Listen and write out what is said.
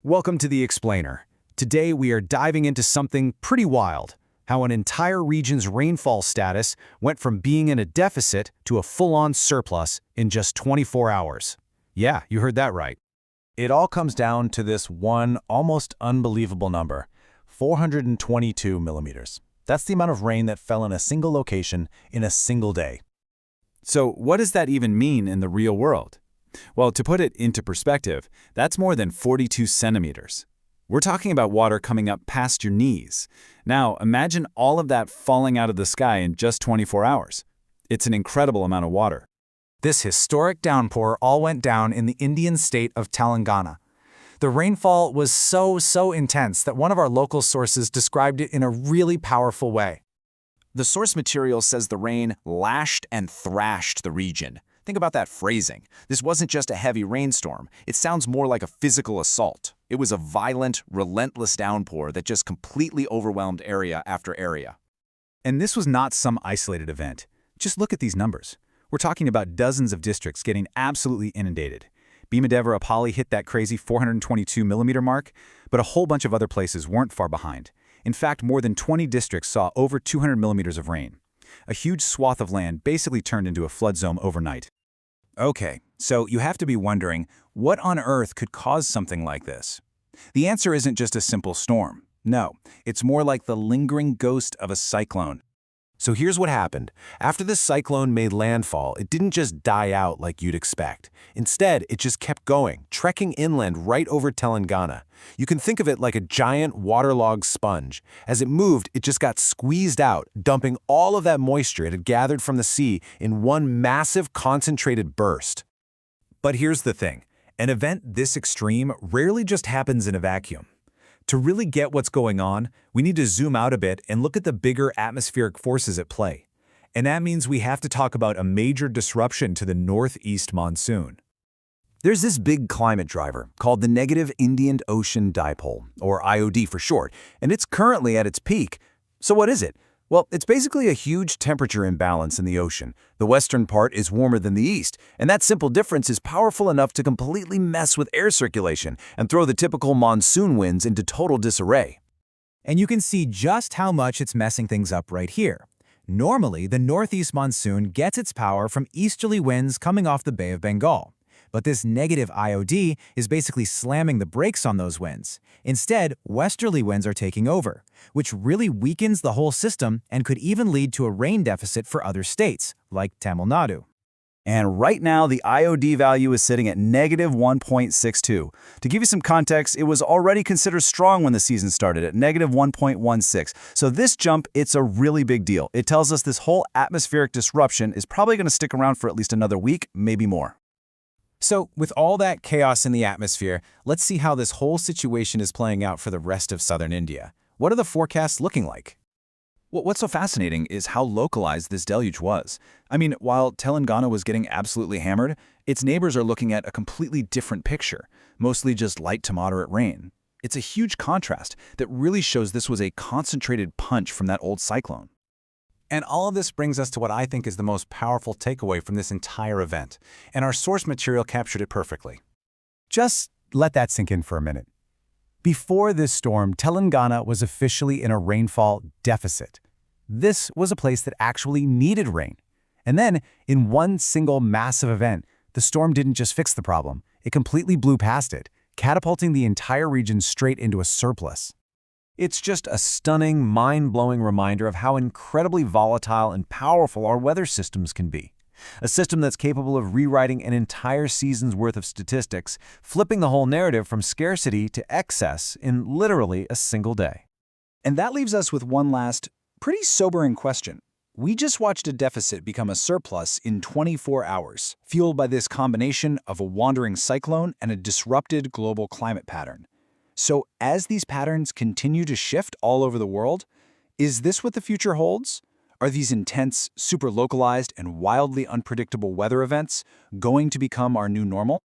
Welcome to The Explainer. Today we are diving into something pretty wild, how an entire region's rainfall status went from being in a deficit to a full-on surplus in just 24 hours. Yeah, you heard that right. It all comes down to this one almost unbelievable number, 422 millimeters. That's the amount of rain that fell in a single location in a single day. So what does that even mean in the real world? Well, to put it into perspective, that's more than 42 centimeters. We're talking about water coming up past your knees. Now, imagine all of that falling out of the sky in just 24 hours. It's an incredible amount of water. This historic downpour all went down in the Indian state of Telangana. The rainfall was so intense that one of our local sources described it in a really powerful way. The source material says the rain lashed and thrashed the region. Think about that phrasing. This wasn't just a heavy rainstorm. It sounds more like a physical assault. It was a violent, relentless downpour that just completely overwhelmed area after area. And this was not some isolated event. Just look at these numbers. We're talking about dozens of districts getting absolutely inundated. Bhima-Devara-Pali hit that crazy 422 millimeter mark, but a whole bunch of other places weren't far behind. In fact, more than 20 districts saw over 200 millimeters of rain. A huge swath of land basically turned into a flood zone overnight. Okay, so you have to be wondering, what on earth could cause something like this? The answer isn't just a simple storm. No, it's more like the lingering ghost of a cyclone. So here's what happened. After the cyclone made landfall, it didn't just die out like you'd expect. Instead, it just kept going, trekking inland right over Telangana. You can think of it like a giant waterlogged sponge. As it moved, it just got squeezed out, dumping all of that moisture it had gathered from the sea in one massive concentrated burst. But here's the thing. An event this extreme rarely just happens in a vacuum. To really get what's going on, we need to zoom out a bit and look at the bigger atmospheric forces at play. And that means we have to talk about a major disruption to the northeast monsoon. There's this big climate driver called the Negative Indian Ocean Dipole, or IOD for short, and it's currently at its peak. So what is it? Well, it's basically a huge temperature imbalance in the ocean. The western part is warmer than the east, and that simple difference is powerful enough to completely mess with air circulation and throw the typical monsoon winds into total disarray. And you can see just how much it's messing things up right here. Normally, the northeast monsoon gets its power from easterly winds coming off the Bay of Bengal. But this negative IOD is basically slamming the brakes on those winds. Instead, westerly winds are taking over, which really weakens the whole system and could even lead to a rain deficit for other states, like Tamil Nadu. And right now, the IOD value is sitting at negative 1.62. To give you some context, it was already considered strong when the season started at negative 1.16. So this jump, it's a really big deal. It tells us this whole atmospheric disruption is probably going to stick around for at least another week, maybe more. So, with all that chaos in the atmosphere, let's see how this whole situation is playing out for the rest of southern India. What are the forecasts looking like? Well, what's so fascinating is how localized this deluge was. I mean, while Telangana was getting absolutely hammered, its neighbors are looking at a completely different picture, mostly just light to moderate rain. It's a huge contrast that really shows this was a concentrated punch from that old cyclone. And all of this brings us to what I think is the most powerful takeaway from this entire event, and our source material captured it perfectly. Just let that sink in for a minute. Before this storm, Telangana was officially in a rainfall deficit. This was a place that actually needed rain. And then, in one single massive event, the storm didn't just fix the problem, it completely blew past it, catapulting the entire region straight into a surplus. It's just a stunning, mind-blowing reminder of how incredibly volatile and powerful our weather systems can be. A system that's capable of rewriting an entire season's worth of statistics, flipping the whole narrative from scarcity to excess in literally a single day. And that leaves us with one last, pretty sobering question. We just watched a deficit become a surplus in 24 hours, fueled by this combination of a wandering cyclone and a disrupted global climate pattern. So as these patterns continue to shift all over the world, is this what the future holds? Are these intense, super localized, and wildly unpredictable weather events going to become our new normal?